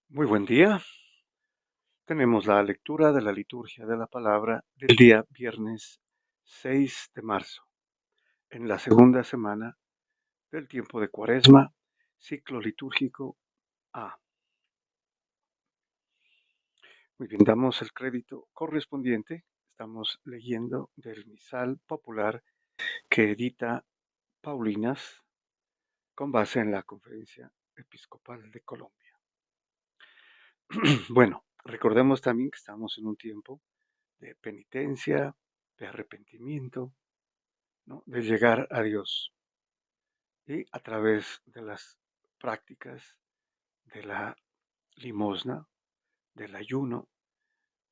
Muy buen día. Tenemos la lectura de la liturgia de la palabra del día viernes 6 de marzo, en la segunda semana del tiempo de Cuaresma, ciclo litúrgico A. Muy bien, damos el crédito correspondiente. Estamos leyendo del misal popular que edita Paulinas con base en la Conferencia Episcopal de Colombia. Bueno, recordemos también que estamos en un tiempo de penitencia, de arrepentimiento, ¿no? De llegar a Dios y a través de las prácticas de la limosna, del ayuno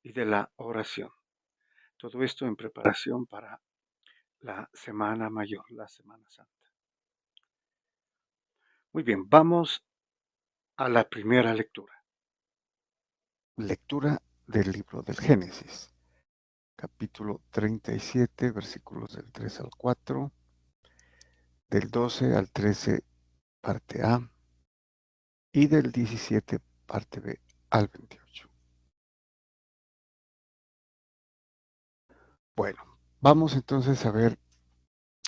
y de la oración. Todo esto en preparación para la Semana Mayor, la Semana Santa. Muy bien, vamos a la primera lectura. Lectura del libro del Génesis, capítulo 37, versículos del 3 al 4, del 12 al 13, parte A, y del 17, parte B, al 28. Bueno, vamos entonces a ver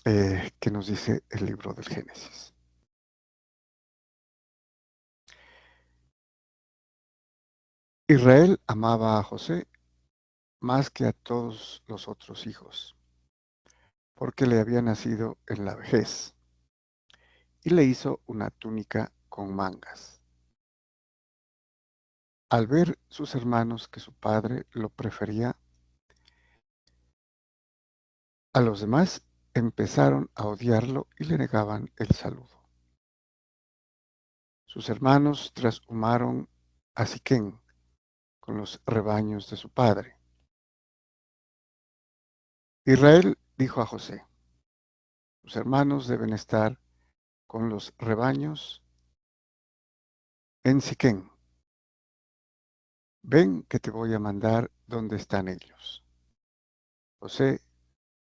qué nos dice el libro del Génesis. Israel amaba a José más que a todos los otros hijos, porque le había nacido en la vejez, y le hizo una túnica con mangas. Al ver sus hermanos que su padre lo prefería a los demás, empezaron a odiarlo y le negaban el saludo. Sus hermanos trashumaron a Siquén con los rebaños de su padre. Israel dijo a José: sus hermanos deben estar con los rebaños en Siquén. Ven que te voy a mandar donde están ellos. José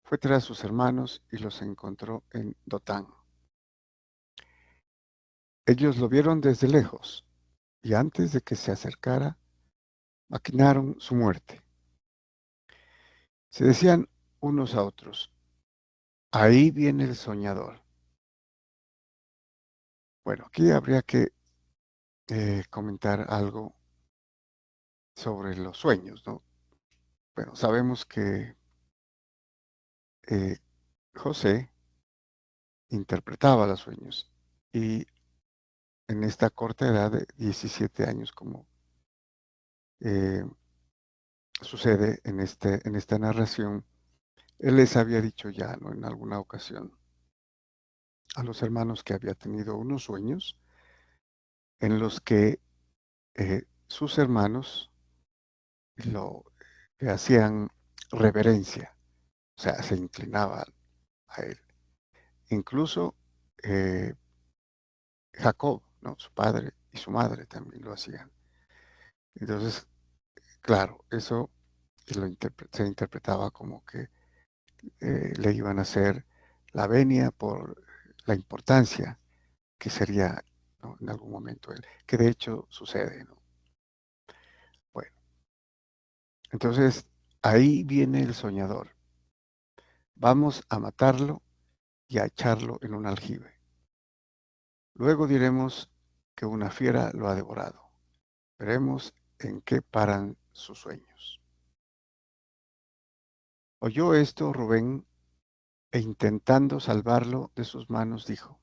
fue tras sus hermanos y los encontró en Dotán. Ellos lo vieron desde lejos y antes de que se acercara, maquinaron su muerte. Se decían unos a otros: ahí viene el soñador. Bueno, aquí habría que comentar algo sobre los sueños, ¿no? Bueno, sabemos que eh, José interpretaba los sueños y en esta corta edad de 17 años, como eh, sucede en esta narración, él les había dicho ya, ¿no?, en alguna ocasión a los hermanos que había tenido unos sueños en los que sus hermanos lo hacían reverencia, o sea, se inclinaban a él. Incluso eh, Jacob, ¿no?, su padre y su madre también lo hacían. Entonces, claro, eso se interpretaba como que le iban a hacer la venia por la importancia que sería, ¿no?, en algún momento él, que de hecho sucede, ¿no? Bueno, entonces ahí viene el soñador. Vamos a matarlo y a echarlo en un aljibe. Luego diremos que una fiera lo ha devorado. Veremos en qué paran sus sueños. Oyó esto Rubén e intentando salvarlo de sus manos dijo: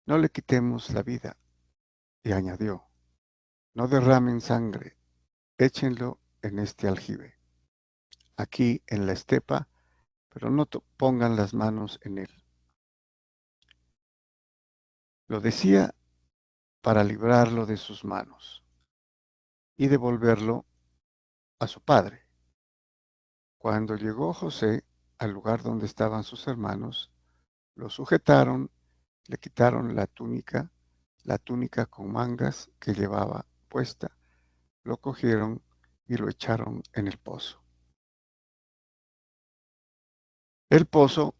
no le quitemos la vida. Y añadió: no derramen sangre, échenlo en este aljibe, aquí en la estepa, pero no pongan las manos en él. Lo decía para librarlo de sus manos y devolverlo a su padre. Cuando llegó José al lugar donde estaban sus hermanos, lo sujetaron, le quitaron la túnica con mangas que llevaba puesta, lo cogieron y lo echaron en el pozo. El pozo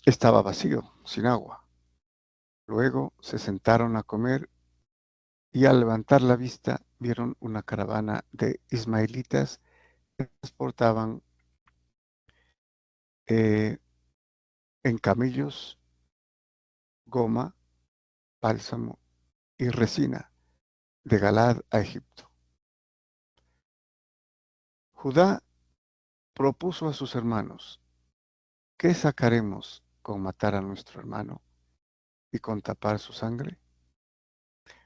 estaba vacío, sin agua. Luego se sentaron a comer y al levantar la vista vieron una caravana de ismaelitas que transportaban en camellos, goma, bálsamo y resina de Galaad a Egipto. Judá propuso a sus hermanos: ¿qué sacaremos con matar a nuestro hermano y con tapar su sangre?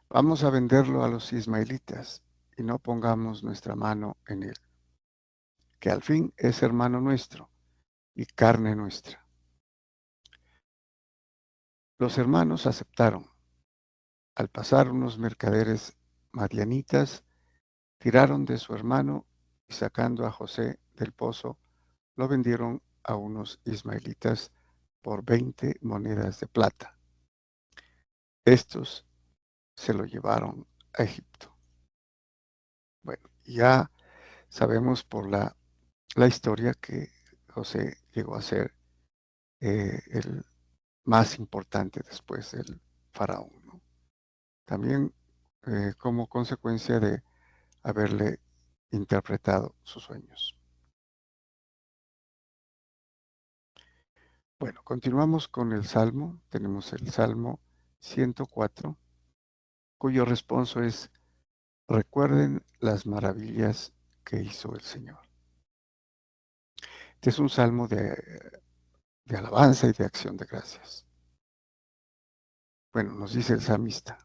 Vamos a venderlo a los ismaelitas y no pongamos nuestra mano en él, que al fin es hermano nuestro y carne nuestra. Los hermanos aceptaron. Al pasar unos mercaderes madianitas, tiraron de su hermano y sacando a José del pozo, lo vendieron a unos ismaelitas por 20 monedas de plata. Estos se lo llevaron a Egipto. Bueno, ya sabemos por la historia que José llegó a ser el más importante después del faraón, ¿no? También como consecuencia de haberle interpretado sus sueños. Bueno, continuamos con el Salmo. Tenemos el Salmo 104, cuyo responso es: recuerden las maravillas que hizo el Señor. Este es un salmo de alabanza y de acción de gracias. Bueno, nos dice el salmista.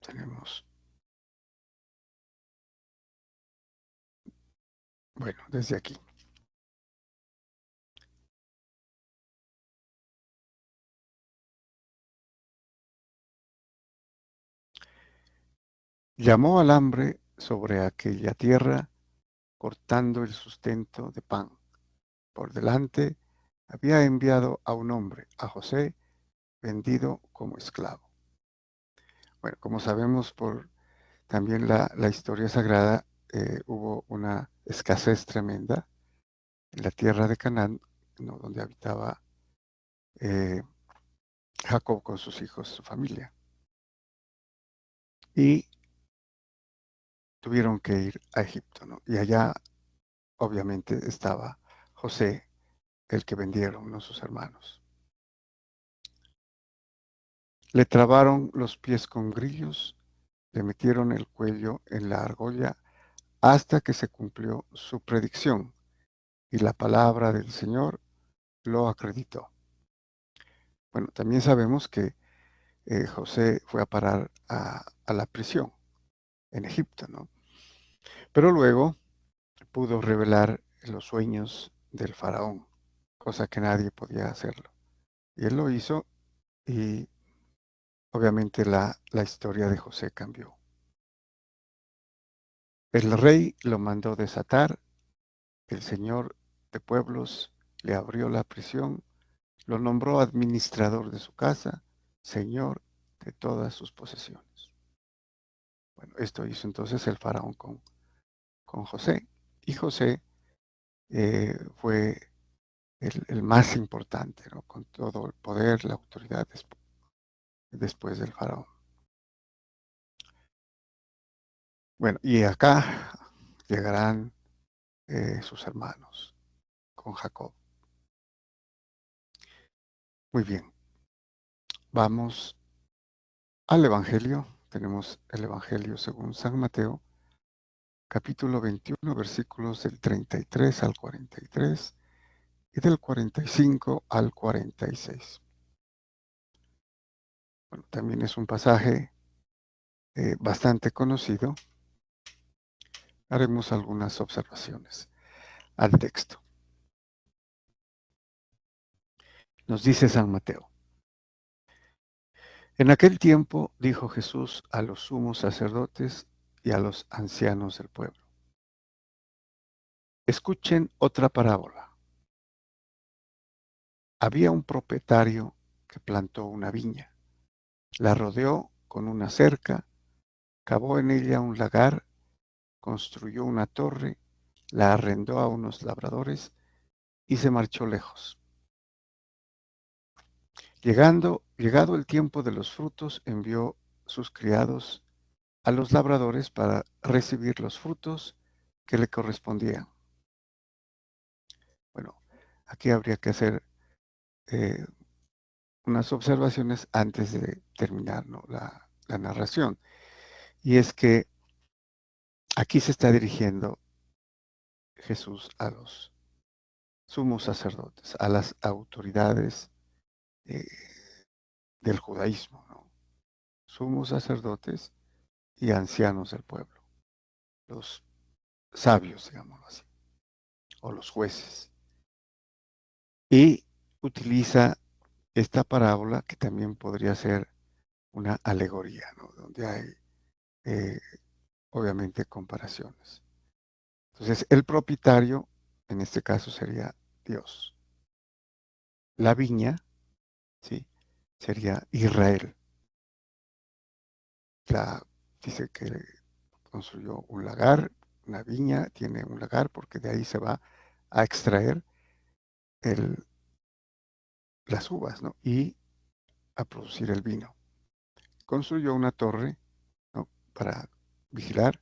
Tenemos, bueno, desde aquí. Llamó al hambre sobre aquella tierra, cortando el sustento de pan. Por delante había enviado a un hombre, a José, vendido como esclavo. Bueno, como sabemos por también la historia sagrada, hubo una escasez tremenda en la tierra de Canaán, ¿no?, donde habitaba eh, Jacob con sus hijos, su familia. Y tuvieron que ir a Egipto, ¿no? Y allá obviamente estaba José, el que vendieron, ¿no?, sus hermanos. Le trabaron los pies con grillos, le metieron el cuello en la argolla hasta que se cumplió su predicción y la palabra del Señor lo acreditó. Bueno, también sabemos que José fue a parar a la prisión en Egipto, ¿no? Pero luego pudo revelar los sueños del faraón, cosa que nadie podía hacerlo. Y él lo hizo y obviamente la historia de José cambió. El rey lo mandó desatar, el señor de pueblos le abrió la prisión, lo nombró administrador de su casa, señor de todas sus posesiones. Bueno, esto hizo entonces el faraón con José. Y José fue el más importante, ¿no?, con todo el poder, la autoridad después del faraón. Bueno, y acá llegarán sus hermanos con Jacob. Muy bien, vamos al Evangelio. Tenemos el Evangelio según San Mateo, capítulo 21, versículos del 33 al 43 y del 45 al 46. Bueno, también es un pasaje bastante conocido. Haremos algunas observaciones al texto. Nos dice San Mateo: en aquel tiempo dijo Jesús a los sumos sacerdotes y a los ancianos del pueblo: escuchen otra parábola. Había un propietario que plantó una viña, la rodeó con una cerca, cavó en ella un lagar, construyó una torre, la arrendó a unos labradores y se marchó lejos. Llegado el tiempo de los frutos, envió sus criados a los labradores para recibir los frutos que le correspondían. Bueno, aquí habría que hacer eh, unas observaciones antes de terminar, ¿no?, la narración. Y es que aquí se está dirigiendo Jesús a los sumos sacerdotes, a las autoridades eh, del judaísmo, ¿no? Sumos sacerdotes y ancianos del pueblo, los sabios, digámoslo así, o los jueces. Y utiliza esta parábola que también podría ser una alegoría, ¿no?, donde hay eh, obviamente comparaciones. Entonces, el propietario, en este caso, sería Dios. La viña, ¿sí?, sería Israel. Dice que construyó un lagar, una viña, tiene un lagar porque de ahí se va a extraer el, las uvas, ¿no?, y a producir el vino. Construyó una torre, ¿no?, para vigilar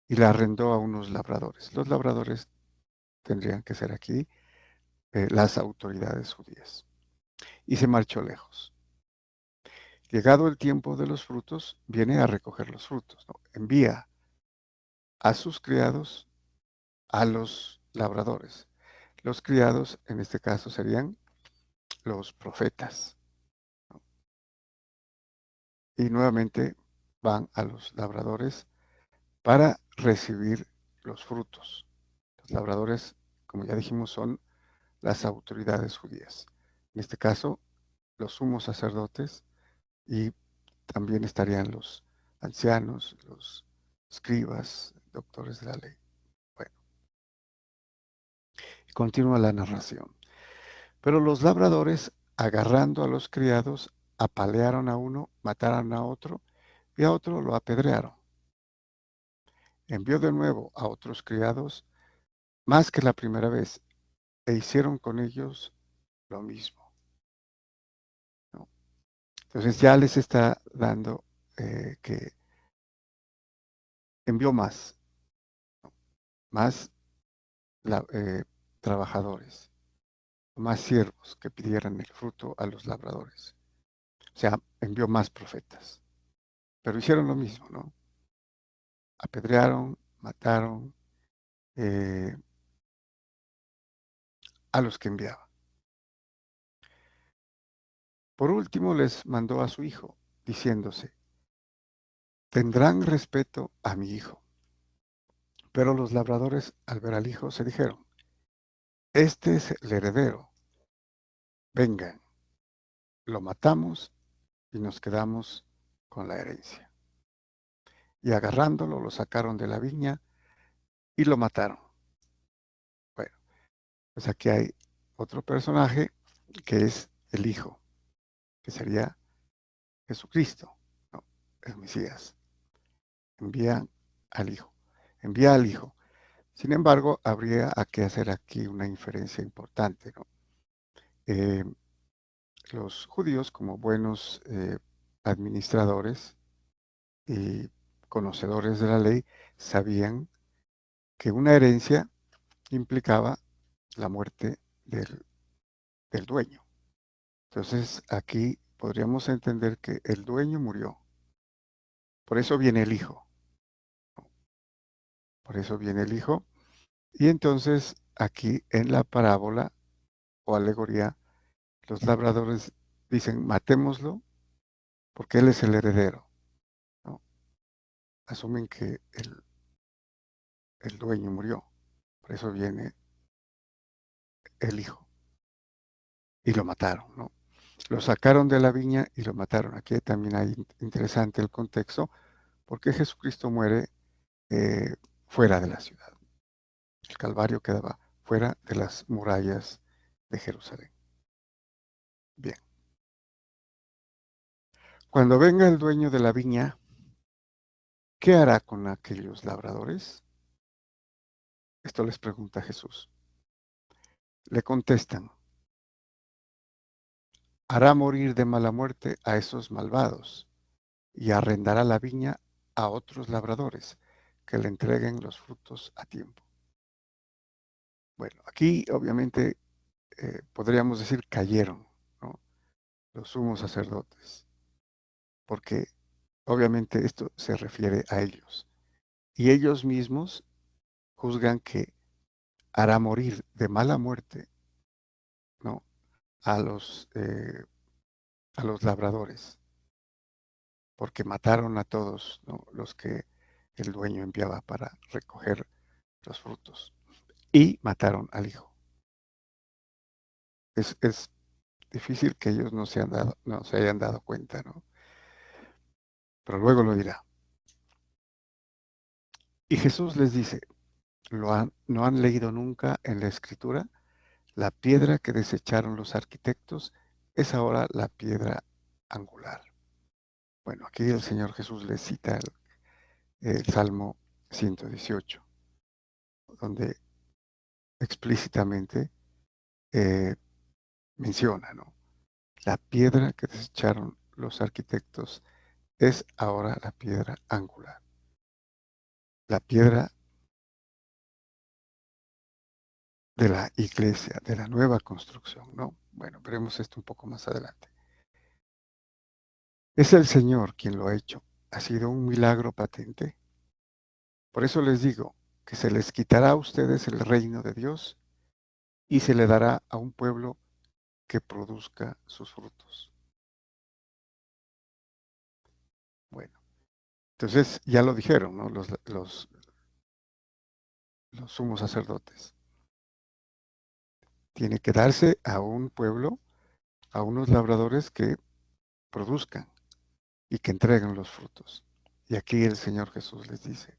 y la arrendó a unos labradores. Los labradores tendrían que ser aquí las autoridades judías. Y se marchó lejos. Llegado el tiempo de los frutos, viene a recoger los frutos, ¿no? Envía a sus criados a los labradores. Los criados, en este caso, serían los profetas, ¿no? Y nuevamente van a los labradores para recibir los frutos. Los labradores, como ya dijimos, son las autoridades judías. En este caso, los sumos sacerdotes, y también estarían los ancianos, los escribas, doctores de la ley. Bueno, continúa la narración. Pero los labradores, agarrando a los criados, apalearon a uno, mataron a otro y a otro lo apedrearon. Envió de nuevo a otros criados, más que la primera vez, e hicieron con ellos lo mismo, ¿no? Entonces ya les está dando que envió más trabajadores, más siervos que pidieran el fruto a los labradores. O sea, envió más profetas. Pero hicieron lo mismo, ¿no? Apedrearon, mataron eh, a los que enviaba. Por último, les mandó a su hijo, diciéndose, tendrán respeto a mi hijo. Pero los labradores, al ver al hijo, se dijeron, este es el heredero, vengan, lo matamos y nos quedamos con la herencia. Y agarrándolo, lo sacaron de la viña y lo mataron. Bueno, pues aquí hay otro personaje que es el hijo, que sería Jesucristo, ¿no?, el Mesías. Envía al hijo, envía al hijo. Sin embargo, habría que hacer aquí una inferencia importante, ¿no? Eh, los judíos, como buenos administradores y conocedores de la ley, sabían que una herencia implicaba la muerte del dueño. Entonces, aquí podríamos entender que el dueño murió. Por eso viene el hijo. Por eso viene el hijo. Y entonces, aquí en la parábola o alegoría, los labradores dicen, matémoslo porque él es el heredero, ¿no? Asumen que el dueño murió. Por eso viene el hijo. Y lo mataron, ¿no? Lo sacaron de la viña y lo mataron. Aquí también hay interesante el contexto, porque Jesucristo muere fuera de la ciudad. El Calvario quedaba fuera de las murallas de Jerusalén. Bien. Cuando venga el dueño de la viña, ¿qué hará con aquellos labradores? Esto les pregunta Jesús. Le contestan, hará morir de mala muerte a esos malvados y arrendará la viña a otros labradores que le entreguen los frutos a tiempo. Bueno, aquí obviamente podríamos decir cayeron, ¿no? Los sumos sacerdotes, porque obviamente esto se refiere a ellos. Y ellos mismos juzgan que hará morir de mala muerte, ¿no? a los, eh, a los labradores, porque mataron a todos, ¿no? los que el dueño enviaba para recoger los frutos y mataron al hijo. Es difícil que ellos no se hayan dado cuenta, ¿no? Pero luego lo dirá. Y Jesús les dice, ¿no han leído nunca en la Escritura? La piedra que desecharon los arquitectos es ahora la piedra angular. Bueno, aquí el Señor Jesús les cita el Salmo 118, donde explícitamente eh, menciona, ¿no? La piedra que desecharon los arquitectos es ahora la piedra angular. La piedra de la iglesia, de la nueva construcción, ¿no? Bueno, veremos esto un poco más adelante. Es el Señor quien lo ha hecho. Ha sido un milagro patente. Por eso les digo que se les quitará a ustedes el reino de Dios y se le dará a un pueblo que produzca sus frutos. Bueno, entonces ya lo dijeron, ¿no? Los sumos sacerdotes. Tiene que darse a un pueblo, a unos labradores que produzcan y que entreguen los frutos. Y aquí el Señor Jesús les dice,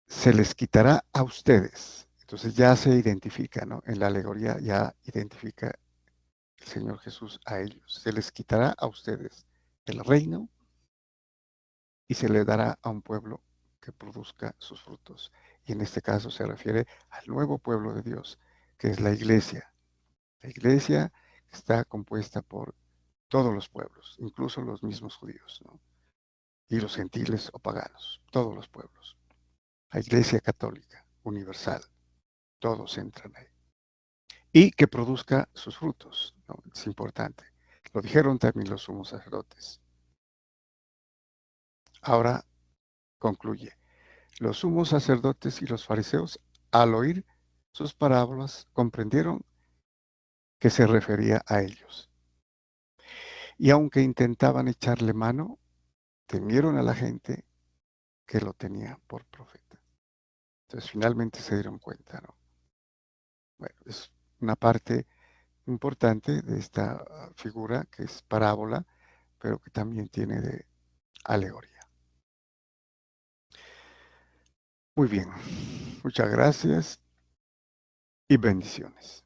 se les quitará a ustedes. Entonces ya se identifica, ¿no? En la alegoría ya identifica el Señor Jesús a ellos. Se les quitará a ustedes el reino y se le dará a un pueblo que produzca sus frutos. Y en este caso se refiere al nuevo pueblo de Dios, que es la iglesia. La iglesia está compuesta por todos los pueblos, incluso los mismos judíos, ¿no? Y los gentiles o paganos, todos los pueblos. La iglesia católica, universal, todos entran ahí. Y que produzca sus frutos, ¿no? Es importante. Lo dijeron también los sumos sacerdotes. Ahora concluye. Los sumos sacerdotes y los fariseos, al oír sus parábolas, comprendieron que se refería a ellos. Y aunque intentaban echarle mano, temieron a la gente que lo tenía por profeta. Entonces finalmente se dieron cuenta, ¿no? Bueno, es una parte importante de esta figura que es parábola, pero que también tiene de alegoría. Muy bien, muchas gracias y bendiciones.